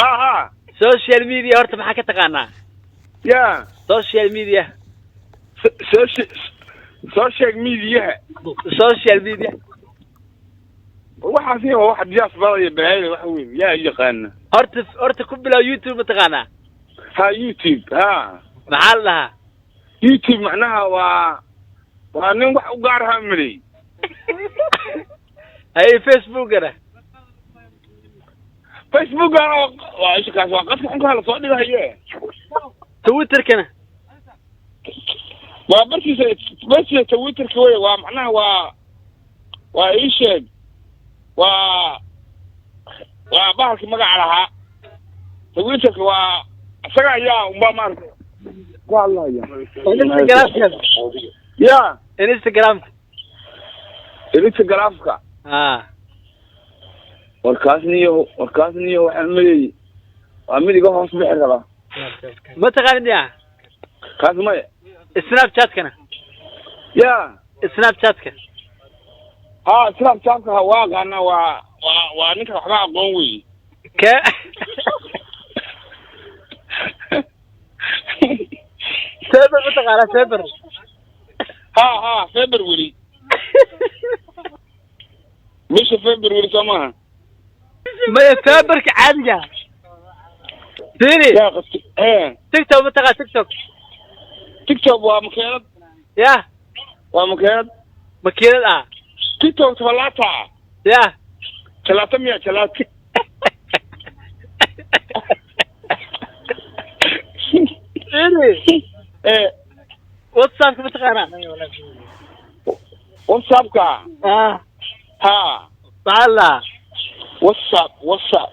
ها social media horta maxaa ka taqaanaa يا social media social media social media waxa fiiha waxa diyaas baday bahay waxa weyn yaa yaqaan horta ku bilow youtube ma taqaanaa ha youtube ha maxaa la dhahaa youtube macnaha waa nin wax u gaar ah mari hay facebookana Facebook waa isha kaas waa qadka xunka la soo dhigayo twitterkana waa barkiisa twitterka way waa macnaha waa isheeg waa bahalka magaca lahaa twitterka waa asaga ayaa umba maartay wallahi ya instagramka warkaasniyo waxaan leeyahay waa midiga hoos bixi kara ma taqaanid ya kaas ma snapchat-kana ya snapchat-ka snapchat-ka waa qana waa ninka waxba aqoon weey ka Feber ma taqaanaa Feber Feber weli مش فبراير سماها ما فبراير عادية فيني يا قصدي تيك توك بتقع تيك توك ومكينات يا ومكينات تيك توك ثلاثة يا 300 3 فيني واتساب بتقع واتساب ها ها تعال واتساب